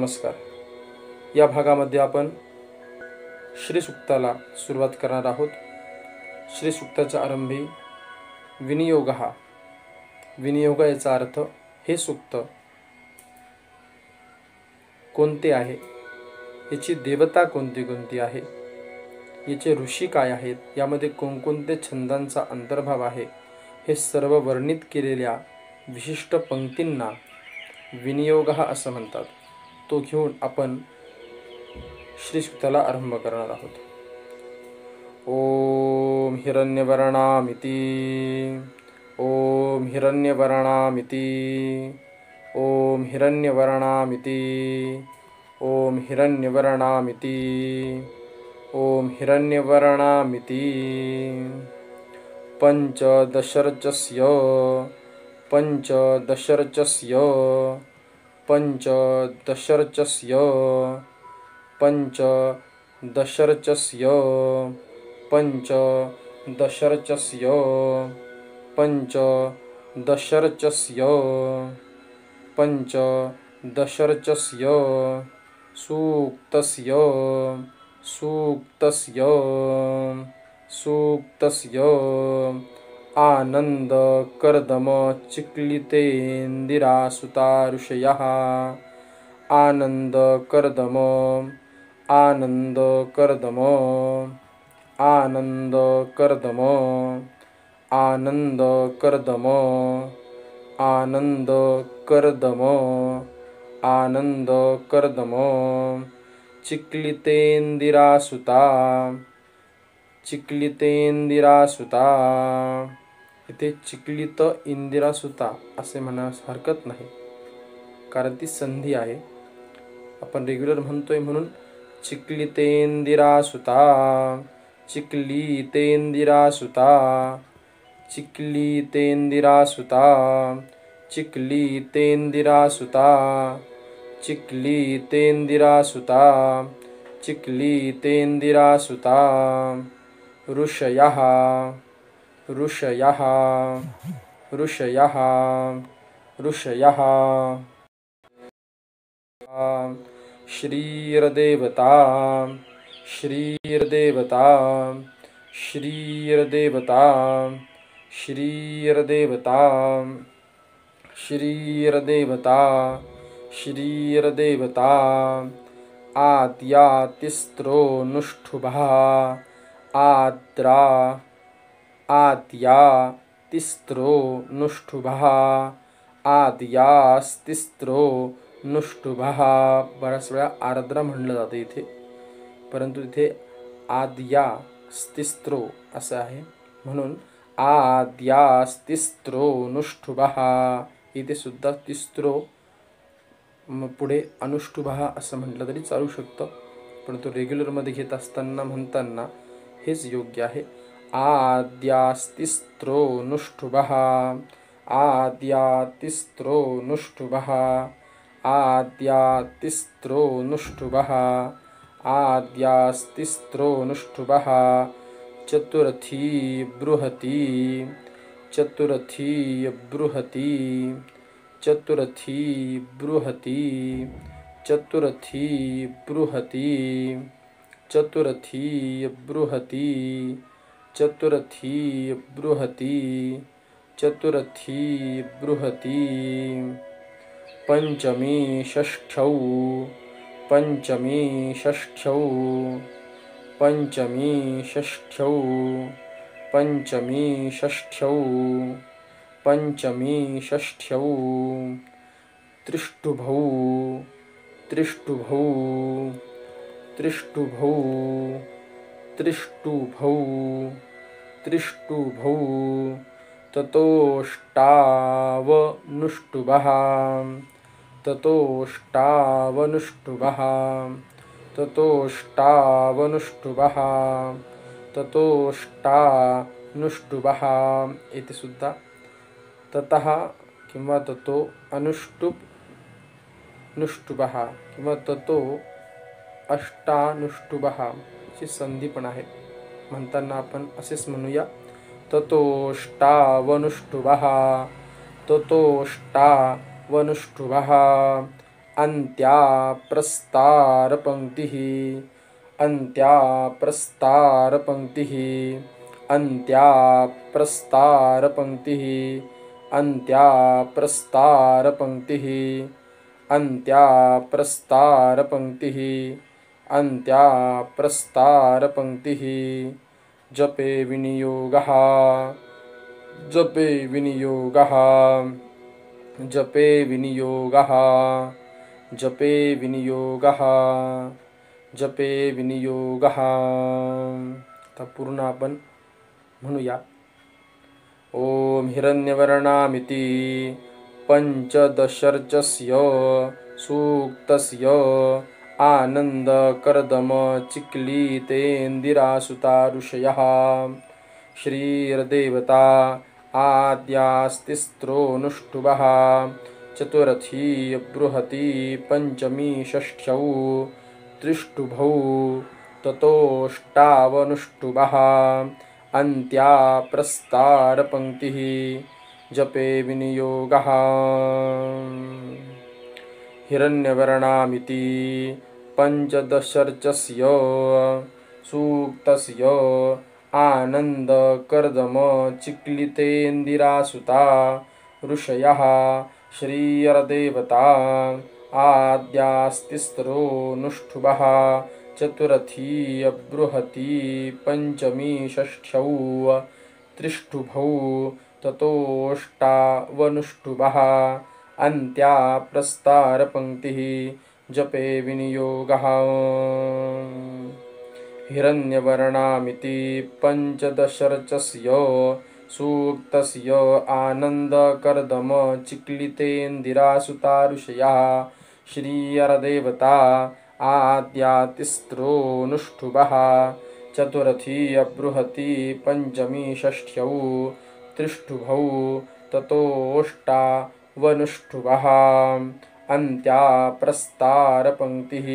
नमस्कार. या भागामध्ये आपण श्री सूक्ताला सुरुवात करणार आहोत. श्री सूक्ताच्या आरंभी विनियोग विनियोग याचा अर्थ हे सूक्त कोणते आहे, याची देवता कोणती कोणती आहे, याचे ऋषी काय आहेत, यामध्ये कोणकोणते छंदांचा अंतर्भाव आहे, हे सर्व वर्णित केलेल्या विशिष्ट पंक्तींना विनियोग असं म्हणतात. तो घेऊन आपण श्री सूक्ताला आरंभ करणार आहोत. ओम हिरण्यवर्णामिति ओम हिरण्यवर्णामिति ओम हिरण्यवर्णामिति ओम हिरण्यवर्णामिति ओम हिरण्यवर्णामिति पंचदशर्चस्य पंचदशर्चस्य पंचदशर्चस्य पंचदशर्चस्य पंचदशर्चस्य पंचदशर्चस्य पंचदशर्चस्य सूक्तस्य सूक्तस्य सूक्तस्य आनंद कर्दम चिक्लितेन्दिरासुता ऋषयः आनंद कर्दम आनंद कर्दम आनंद कर्दम आनंद कर्दम आनंद कर्दम आनंद कर्दम चिक्लितेन्दिरासुता चिक्लितेन्दिरासुता. इथे चिक्लित इंदिरासुता असे म्हणायला हरकत नाही, कारण ती संधी आहे. आपण रेग्युलर म्हणतोय म्हणून चिक्लितेन्दिरासुता चिक्लितेन्दिरासुता चिक्लितेन्दिरासुता चिक्लितेन्दिरासुता चिक्लितेन्दिरासुता चिक्लितेन्दिरासुता ऋषयः ऋषयः ऋषयः ऋषयः श्रीर्देवता श्रीर्देवता श्रीर्देवता श्रीर्देवता श्रीर्देवता श्रीर्देवता आद्यातिस्त्रो नुष्ठुभः आद्रा आद्यातिस्त्रो नुष्ठुभः आद्यास्तिस्त्रो नुष्ठुभः. बऱ्याच वेळा आर्द्रा म्हणलं जातं इथे, परंतु इथे आद्यास्तिस्त्रो असं आहे, म्हणून आद्यास्तिस्त्रो नुष्ठुभः. इथे सुद्धा तिस्त्रो पुढे अनुष्ठुभः असं म्हटलं तरी चालू शकतं, परंतु रेग्युलरमध्ये घेत असताना म्हणताना हेच योग्य आहे. आद्यास्तिस्त्रो नुष्ठुभः आद्यातिस्त्रो नुष्ठुभः आद्यातिस्त्रो नुष्ठुभः आद्यास्तिस्त्रो नुष्ठुभः. चतुर्थी बृहती चतुर्थी बृहती चतुर्थी बृहती चतुर्थी बृहती चतुर्थी बृहती चतुर्थी बृहती चतुर्थी बृहती. पंचमी षष्ठौ पंचमी षष्ठौ पंचमी षष्ठौ पंचमी षष्ठौ पंचमी षष्ठ्यौ त्रिष्टुभौ त्रिष्टुभौ त्रिष्टुभौ त्रिष्टुभौ त्रिष्टुभौ ततोष्टावनुष्टुभः ततोष्टावनुष्टुभः ततोष्टावनुष्टुभः ततोष्टानुष्टुभः. इथे सुद्धा ततः किंवा ततो अनुष्टुभ नुष्टुभः किंवा ततो अष्टानुष्टुभः ची संधी पण आहे. म्हणताना आपण असेच म्हणूया, ततोष्टावनुष्टुभः ततोष्टावनुष्टुभः अन्त्या प्रस्तारपङ्क्तिः अन्त्या प्रस्तारपङ्क्तिः अन्त्या प्रस्तारपङ्क्तिः अन्त्या प्रस्तारपङ्क्तिः अन्त्या प्रस्तारपङ्क्तिः अन्त्या प्रस्तारपङ्क्तिः जपे विनियोगः जपे विनियोगः जपे विनियोगः जपे विनियोगः जपे विनियोगः. आता पूर्ण आपण म्हणूया. ओम हिरण्यवर्णामिति पंचदशर्चस्य सूक्तस्य आनन्दकर्दम चिक्लितेन्दिरासुता ऋषयः श्रीर्देवता आद्यास्तिस्त्रोऽनुष्टुभः चतुरथी बृहती पंचमी षष्ठ्यौ त्रिष्टुभौ ततोष्टावनुष्टुभः अन्त्या प्रस्तारपङ्क्तिः जपे विनियोगः. हिरण्यवर्णामिति पंचदशर्चस्य सूक्तस्य आनन्दकर्दम चिक्लितेन्दिरासुता ऋषयः श्रीर्देवता आद्यास्तिस्रोऽनुष्टुभः चतुरथी बृहती पंचमी षष्ठ्यौ त्रिष्टुभौ ततोष्टावनुष्टुभः अन्त्या प्रस्तारपङ्क्तिः जपे विनियोगः. हिरण्यवर्णामिति पंचदशर्चस्य सूक्तस्य आनन्दकर्दम चिक्लितेन्दिरासुता ऋषयः श्रीर्देवता आद्यातिस्त्रोऽनुष्टुभः चतुरथी बृहती पंचमी षष्ठ्यौ त्रिष्टुभौ ततोष्टावनुष्टुभः अन्त्या प्रस्तारपङ्क्तिः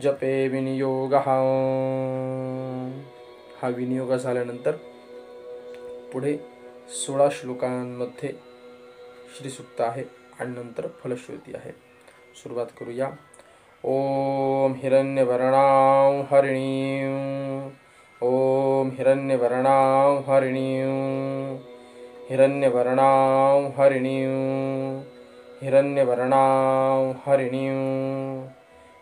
जपे विनियोगः. हा विनियोग झाल्यानंतर पुढे 16 श्लोकांमध्ये श्रीसूक्त आहे आणि नंतर फलश्रुती आहे. सुरुवात करूया. ओम हिरण्यवर्णां हरिणीं ओम हिरण्यवर्णां हरिणीं हिरण्यवर्णां हरिणीं हिरण्यवर्णां हरिणीं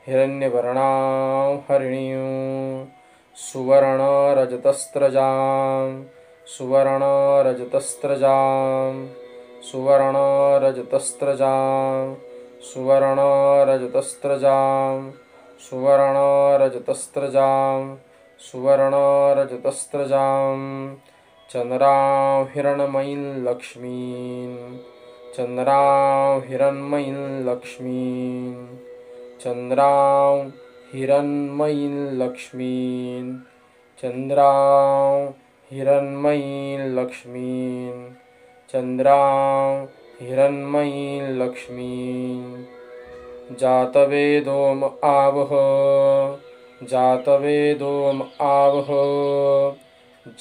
हिरण्यवर्णां हरिणीं सुवर्णरजतस्रजां सुवर्णरजतस्रजां सुवर्णरजतस्रजां सुवर्णरजतस्रजां सुवर्णरजतस्रजां सुवर्णरजतस्रजां चन्द्रां हिरण्मयीं लक्ष्मीं चन्द्रां हिरण्मयीं लक्ष्मीं चन्द्रां हिरण्मयीं लक्ष्मीं चन्द्रां हिरण्मयीं लक्ष्मीं चन्द्रां हिरण्मयीं लक्ष्मीं जातवेदोम आवह जातवेदोम आवह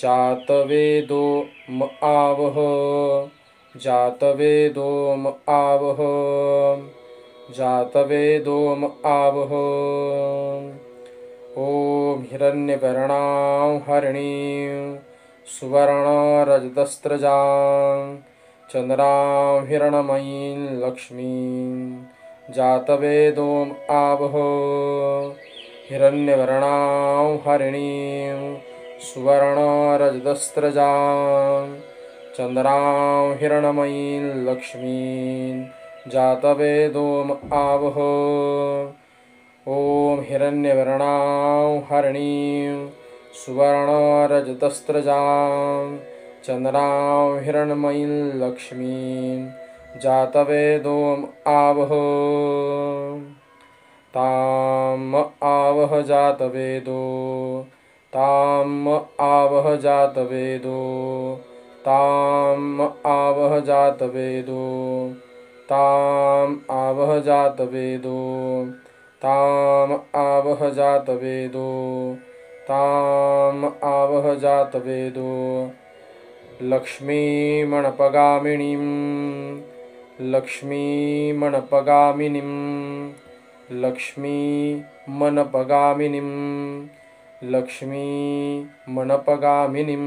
जातवेदोम आवह जातवेदोम आवह जातवेदोम आवह. ओम हिरण्यवर्णां हरिणीं सुवर्णरजतस्रजां चन्द्रां हिरण्मयीं लक्ष्मीं जातवेदोम आवह हिरण्यवर्णां हरिणीं सुवर्णरजतस्रजां चन्द्रां हिरण्मयीं लक्ष्मीं जातवेदोम आवह. ओम हिरण्यवर्णां हरिणीं सुवर्णरजतस्रजां चन्द्रां हिरण्मयीं लक्ष्मीं जातवेदोम आवह. ताम आवह जातवेदो ताम आवह जातवेदो ताम आवह जातवेदो ताम आवह जातवेदो ताम आवह जातवेदो ताम आवह जातवेदो. लक्ष्मीमणपगामिनीं लक्ष्मीमणपगामिनीं लक्ष्मीमनपगामिनीं लक्ष्मीमनपगामिनीं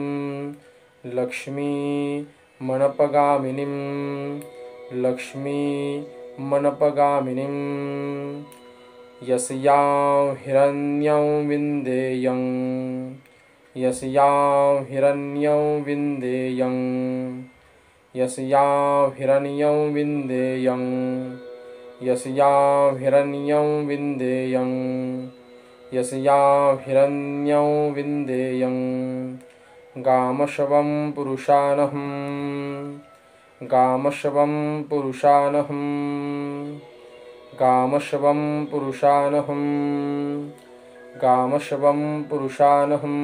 लक्ष्मीमनपगामिनीं लक्ष्मीमनपगामिनीं यस्यां हिरण्यं विन्देयं यस्यां हिरण्यं विन्देयं यस्यां हिरण्यं विन्देयं यस्यां हिरण्यं विन्देयं यस्यां हिरण्यं विन्देयं गामशवं पुरुषानहं गामशवं पुरुषानहं गामशवं पुरुषानहं गामशवं पुरुषानहं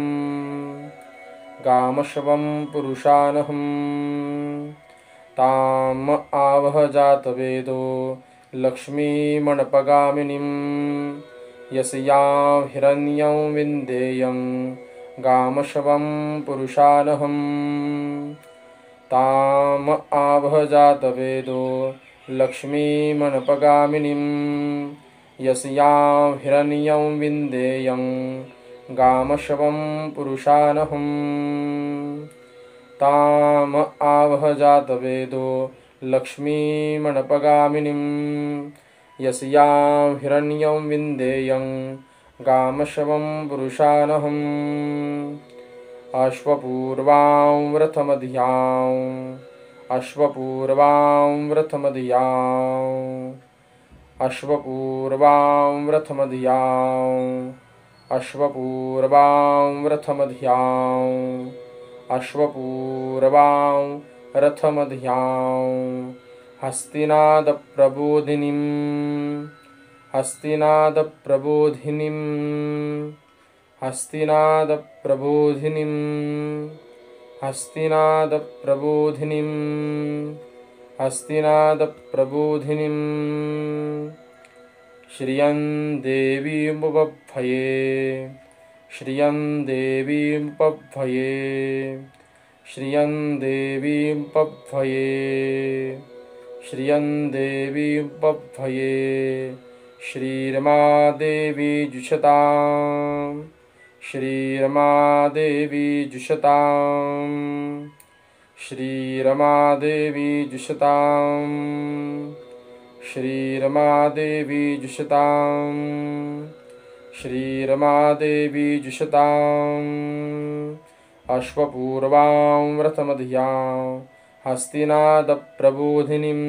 गामशवं पुरुषानहं ताम आवह जातवेदो लक्ष्मीमणपगामिनीं यस्यां हिरण्यं विन्देयं गामशवं पुरुषानहं ताम आवह जातवेदो लक्ष्मीमणपगामिनीं यस्यां हिरण्यं विन्देयं गामशवं पुरुषानहं ताम आवह जातवेदो लक्ष्मीमणपगामिनीं यस्यां हिरण्यं विन्देयं गामशवं पुरुषानहम् अश्वपूर्वां व्रतमधियां अश्वपूर्वां व्रतमधियां अश्वपूर्वां व्रतमधियां अश्वपूर्वां व्रतमधियां अश्वपूर्वां रथमधियां हस्तिनादप्रबोधिनीं हस्तिनादप्रबोधिनीं हस्तिनादप्रबोधिनीं हस्तिनादप्रबोधिनीं हस्तिनादप्रबोधिनीं श्रियं देवीमुपभये श्रियं देवीमुपभये श्रियं देवीमुपभये श्रियं देवीमुपभये श्रीरमादेवी जुषतां श्रीरमादेवी जुषतां श्रीरमादेवी जुषतां श्रीरमादेवी जुषतां श्रीरमादेवी जुषताम् अश्वपूर्वां व्रतमधियां हस्तिनादप्रबोधिनीं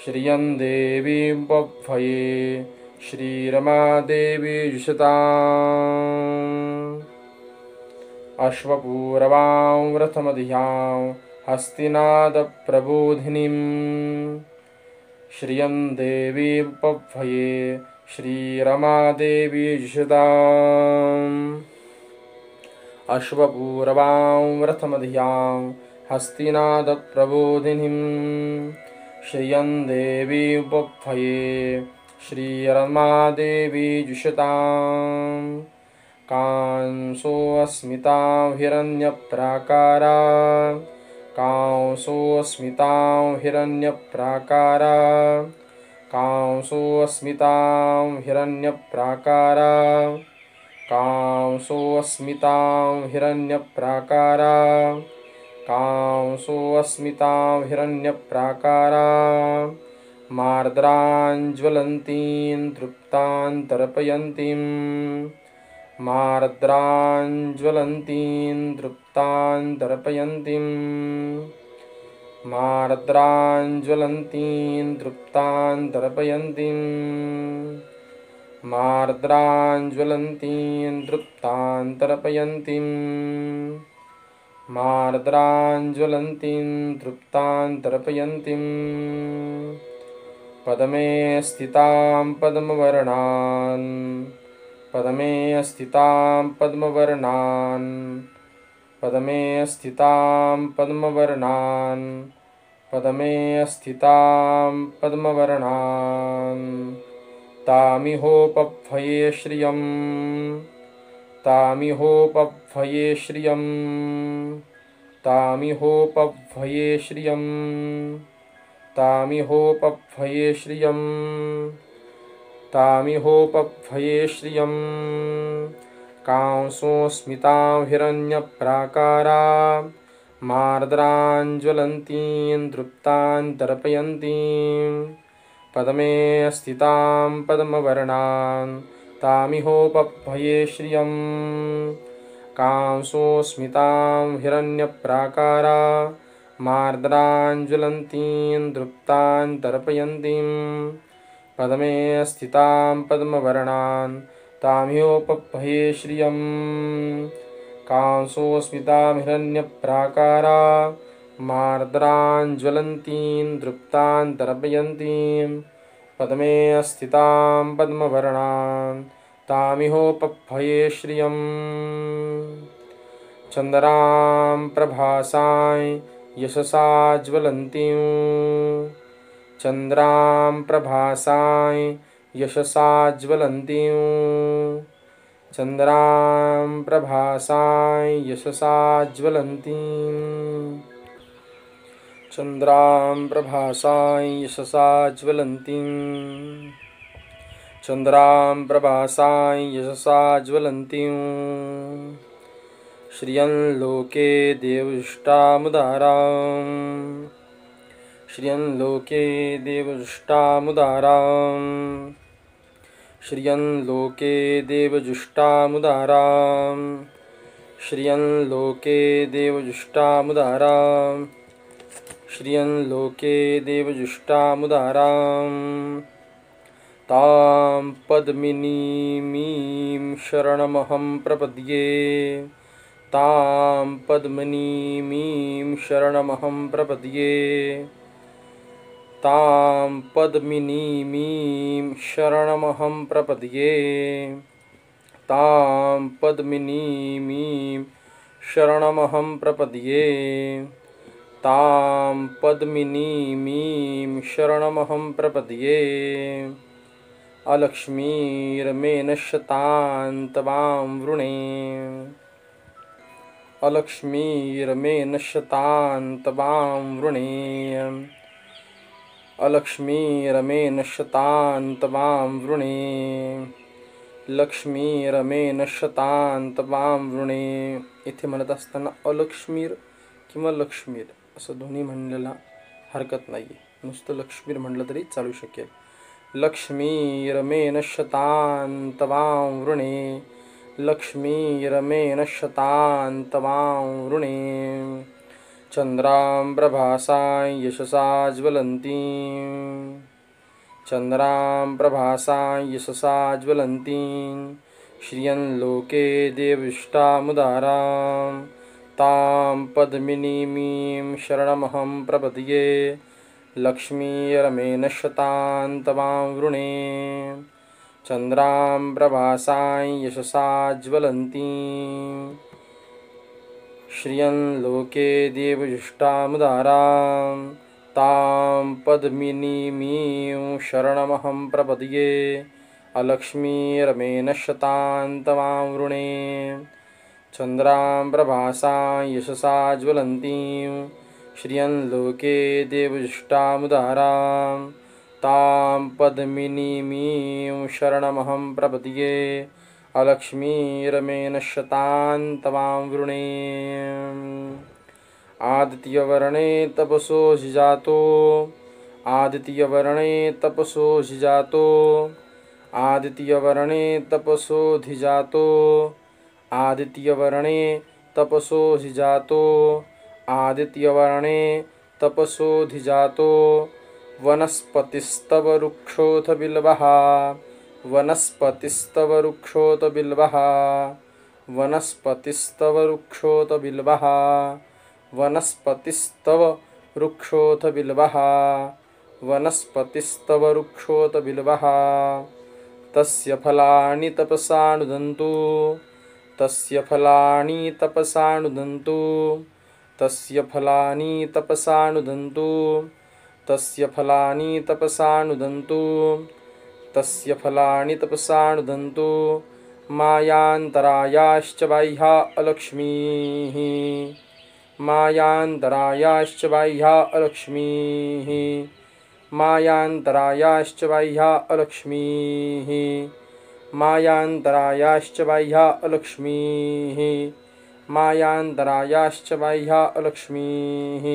श्रियं देवीमुपभये श्रीरमादेवी जुषताम् अश्वपूर्वां व्रतमधियां हस्तिनादप्रबोधिनीं श्रियं देवीमुपभये श्रीरमादेवी जुषताम् अश्वपूर्वां व्रतमधियां हस्तिनादप्रबोधिनीं श्रियं देवीमुपभये श्रीरमादेवी जुषतां कांसोऽस्मितां हिरण्यप्राकारा कांसोऽस्मितां हिरण्यप्राकारा कांसोऽस्मितां हिरण्यप्राकारा कांसोऽस्मितां हिरण्यप्राकारा कांसोऽस्मितां हिरण्यप्राकारा मार्द्रां ज्वलन्तीं तृप्तां तर्पयन्तीं मार्द्रां ज्वलन्तीं तृप्तां तर्पयन्तीं मार्द्रां ज्वलन्तीं तृप्तां तर्पयन्तीं मार्द्रां ज्वलन्तीं तृप्तां तर्पयन्तीं मार्द्रां ज्वलन्तीं तृप्तां तर्पयन्तीं पद्मे स्थितां पद्मवर्णान् पद्मे स्थितां पद्मवर्णान् पद्मे स्थितां पद्मवर्णान् पद्मे स्थितां पद्मवर्णान् तामिहोपभये श्रियं तामिहोपभये श्रियं तामिहोपभये श्रियं तामिहोपभये श्रियं तामिहोपभये श्रियं कांसोऽस्मितां हिरण्यप्राकारां मार्द्राञ्ज्वलन्तीं दृप्तां तर्पयन्तीं पद्मे स्थितां पद्मवर्णां तामिहोपभये श्रियं कांसोऽस्मितां हिरण्यप्राकारां मार्द्राञ्ज्वलन्तीं दृप्तां तर्पयन्तीं पद्मे स्थितां पद्मवर्णां तामिहोपभये श्रियं कांसोऽस्मितां हिरण्यप्राकारां मार्द्राञ्ज्वलन्तीं दृप्तां तर्पयन्तीं पद्मे स्थितां पद्मवर्णां तामिहोपभये श्रियं चन्द्रां प्रभासां यशसा ज्वलन्तीं चन्द्रां प्रभासां यशसा ज्वलन्तीं चन्द्रां प्रभासां यशसा ज्वलन्तीं चन्द्रां प्रभासां यशसा ज्वलन्तीं चन्द्रां प्रभासां यशसा ज्वलन्तीं श्रियं लोके देवजुष्टामुदारां श्रियं लोके देवजुष्टामुदारां श्रियं लोके देवजुष्टामुदारां श्रियं लोके देवजुष्टामुदारां श्रियं लोके देवजुष्टामुदारां तां पद्मिनीमीं शरणमहं प्रपद्ये तां पद्मिनीमीं शरणमहं प्रपद्ये तां पद्मिनीमीं शरणमहं प्रपद्ये तां पद्मिनीमीं शरणमहं प्रपद्ये तां पद्मिनीमीं शरणमहं प्रपद्ये अलक्ष्मीर्मे नश्यतां तवां वृणे अलक्ष्मीर्मे नश्यतां तवां वृणे अलक्ष्मीर्मे नश्यतां तवां वृणे लक्ष्मीर्मे नश्यतां तवां वृणे। इथे म्हणत असताना अलक्ष्मीर किंवा लक्ष्मीर असं दोन्ही म्हणलेला हरकत नाही आहे, नुसतं लक्ष्मीर म्हणलं तरी चालू शकेल। लक्ष्मीर्मे नश्यतां तवां वृणे लक्ष्मीर्मे नश्यतां तवां वृणे चन्द्रां प्रभासां यशसा ज्वलन्तीं चन्द्रां प्रभासां यशसा ज्वलन्तीं श्रियं लोके देवजुष्टामुदारां तां पद्मिनीमीं शरणमहं प्रपद्ये लक्ष्मीर्मे नश्यतां तवां वृणे चन्द्रां प्रभासां यशसा ज्वलन्तीं श्रियं लोके देवजुष्टामुदारां तां पद्मिनीमीं शरणमहं प्रपद्ये अलक्ष्मीर्मे नश्यतां तवां वृणे चन्द्रां प्रभासां यशसा ज्वलन्तीं श्रियं लोके देवजुष्टामुदारां तां पद्मिनीमीं शरणमहं प्रपद्ये अलक्ष्मीर्मे नश्यतां तवां वृणे आदित्यवर्णे तपसो जिजातो आदित्यवर्णे तपसो जिजातो आदित्यवर्णे तपसो धिजातो आदित्यवर्णे तपसो धिजातो आदित्यवर्णे तपसो धिजातो वनस्पतिस्तव वृक्षोऽथ बिल्वः वनस्पतिस्तव वृक्षोऽथ बिल्वः वनस्पतिस्तव वृक्षोऽथ बिल्वः वनस्पतिस्तव वृक्षोऽथ बिल्वः वनस्पतिस्तव वृक्षोऽथ बिल्वः तस्य फलानि तपसा नुदन्तु तस्य फलानि तपसा नुदन्तु तस्य फलानि तपसा नुदन्तु तस्य फलानि तपसा नुदन्तु तस्य फलानि तपसा नुदन्तु मायान्तरायाश्च बाह्या अलक्ष्मीः मायान्तरायाश्च बाह्या अलक्ष्मीः मायान्तरायाश्च बाह्या अलक्ष्मीः मायान्तरायाश्च बाह्या अलक्ष्मीः मायान्तरायाश्च बाह्या अलक्ष्मीः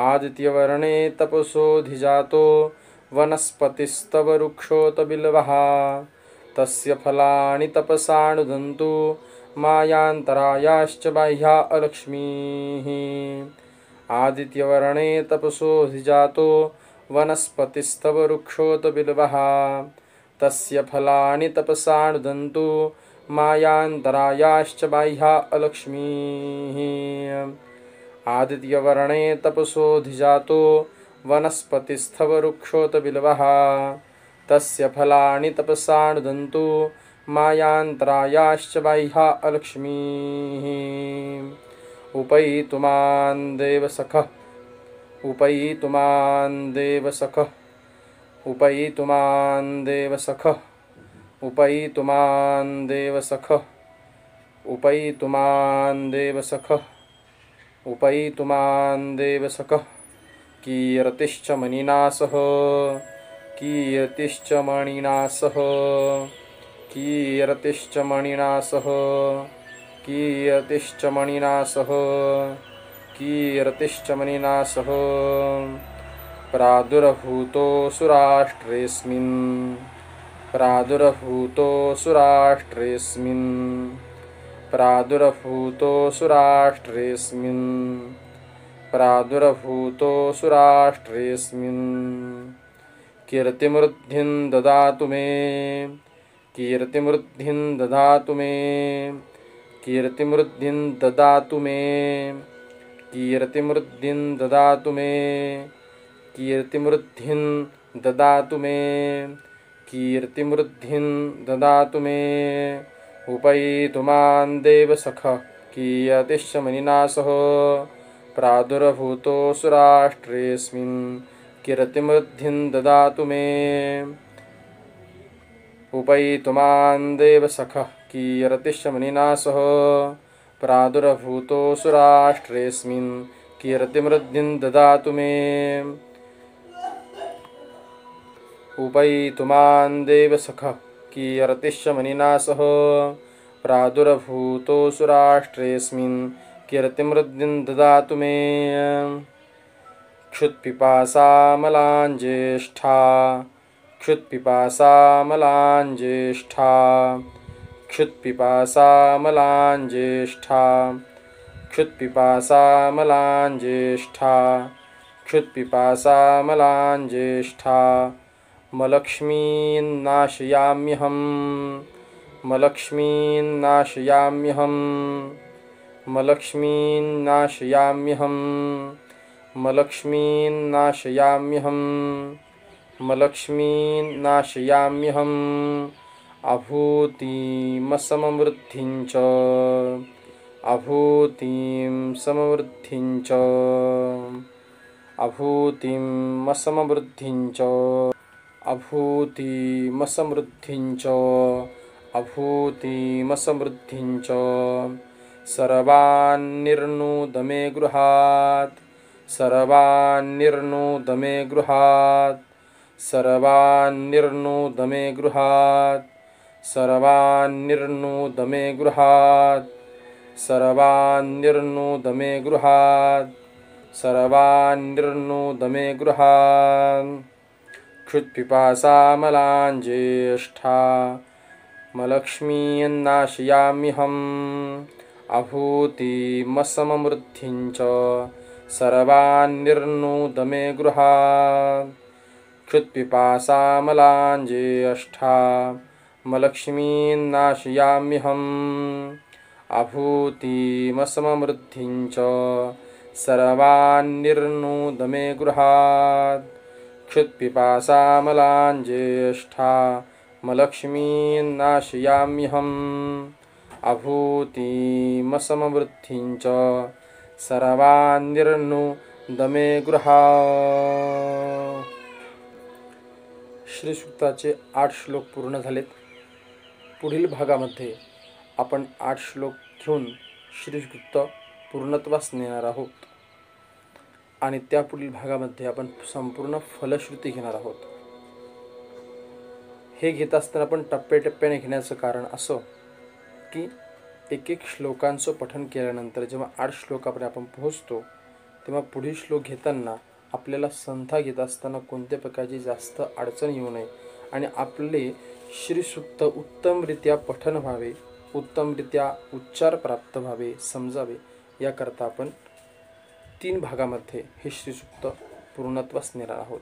आदित्यवर्णे तपसोऽधिजातो वनस्पतिस्तव रुक्षोत बिल्वः तस्य फलानि तपसानुदन्तु मायान्तरायाश्च बाह्या अलक्ष्मीः आदित्यवर्णे तपसोऽधिजातो वनस्पतिस्तव रुक्षोत बिल्वः तस्य फलानि तपसानुदन्तु मायान्तरायाश्च बाह्या अलक्ष्मीः आदित्यवर्णे तपसोऽधिजातो वनस्पतिस्थव रुक्षोत बिल्वः तस्य फलानि तपसानुदन्तु मायान्तरायाश्च बाह्या अलक्ष्मीः उपैतु मां देवसखः उपैतु मां देवसखः उपैतु मां देवसखः उपैतु मां देवसखः उपैतु मां देवसखः उपैतु मां देवसखः कीर्तिश्च मणिना सह कीर्तिश्च मणिना सह कीर्तिश्च मणिना सह कीर्तिश्च मणिना सह कीर्तिश्च मणिना सह प्रादुर्भूतोऽसुराष्ट्रेऽस्मिन् प्रादुर्भूतोऽसुराष्ट्रेऽस्मिन् प्रादुर्भूतोऽसुराष्ट्रेऽस्मिन् प्रादुर्भूतोऽसुराष्ट्रेऽस्मिन् कीर्तिमृद्धिं ददातु मे कीर्तिमृद्धिं ददातु मे कीर्तिमृद्धिं ददातु मे कीर्तिमृद्धिं ददातु मे कीर्तिमृद्धिं ददातु मे कीर्तिमृद्धिं ददातु मे उपैतु मां देवसखः कीर्तिश्च मणिना सह प्रादुर्भूतोऽसुराष्ट्रेऽस्मिन् कीर्तिमृद्धिं ददातु मे उपैतु मां देवसखः कीर्तिश्च मणिना सह प्रादुर्भूतोऽसुराष्ट्रेऽस्मिन् कीर्तिमृद्धिं ददातु मे उपैतु मां देवसखः कीर्तिश्च मणिना सह प्रादुर्भूतोऽसुराष्ट्रेऽस्मिन् कीर्तिमृद्धिं ददातु मे क्षुत्पिपासामलाञ्ज्येष्ठा क्षुत्पिपासामलाञ्ज्येष्ठा क्षुत्पिपासामलाञ्ज्येष्ठा क्षुत्पिपासामलाञ्ज्येष्ठा क्षुत्पिपासामलाञ्ज्येष्ठा मलक्ष्मीन्नाशयाम्यहम् मलक्ष्मीन्नाशयाम्यहम् मलक्ष्मीन्नाशयाम्यहम् मलक्ष्मीन्नाशयाम्यहम् मलक्ष्मीन्नाशयाम्यहम् अभूतिं समवृद्धिं च अभूतिं समवृद्धिं च अभूतिं समवृद्धिं च अभूतिं समृद्धिं च अभूतिं समृद्धिं च सर्वान्निर्णुद मे गृहात् सर्वान्निर्णुद मे गृहात् सर्वान्निर्णुद मे गृहात् सर्वान्निर्णुद मे गृहात् सर्वान्निर्णुद मे गृहात् सर्वान्निर्णुद मे गृहात् क्षुत्पिपासामलाञ्ज्येष्ठा मलक्ष्मीन्नाशयाम्यहम् अभूतिं समवृद्धिं च सर्वान्निर्णुद मे गृहात् क्षुत्पिपासामलाञ्ज्येष्ठा मलक्ष्मीन्नाशयाम्यहम् अभूतिं समवृद्धिं च सर्वान्निर्णुद मे गृहात् क्षुत्पिपासामलाञ्ज्येष्ठा मलक्ष्मीन्नाशयाम्यहम् अभूतिं समवृद्धिं च सर्वान्निर्णुद मे गृहात्। श्री सूक्ताचे 8 श्लोक पूर्ण झालेत। पुढील भागामध्ये आपण 8 श्लोक घेऊन श्री सूक्त पूर्णत्वास नेणार आहोत। आणि त्यापुढील भागामध्ये आपण संपूर्ण फलश्रुती घेणार आहोत. हे घेत असताना आपण टप्प्याटप्प्याने घेण्याचं कारण असं की एक एक श्लोकांचं पठण केल्यानंतर जेव्हा 8 श्लोकापर्यंत आपण पोहोचतो तेव्हा पुढील श्लोक घेताना आपल्याला संथा घेत असताना कोणत्या प्रकारची जास्त अडचण येऊ नये आणि आपले श्रीसूक्त उत्तमरित्या पठन व्हावे, उत्तमरित्या उच्चार प्राप्त व्हावे, समजावे, याकरता आपण 3 भागामध्ये हे श्रीसूक्त पूर्णत्वास नेणार आहोत.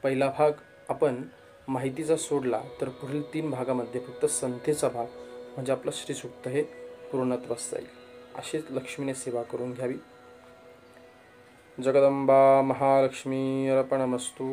पहिला भाग आपण माहितीचा सोडला तर पुढील 3 भागामध्ये फक्त संथेचा भाग म्हणजे आपलं श्रीसूक्त हे पूर्णत्वास जाईल. अशीच लक्ष्मीने सेवा करून घ्यावी. जगदंबा महालक्ष्मी अर्पणमस्तु.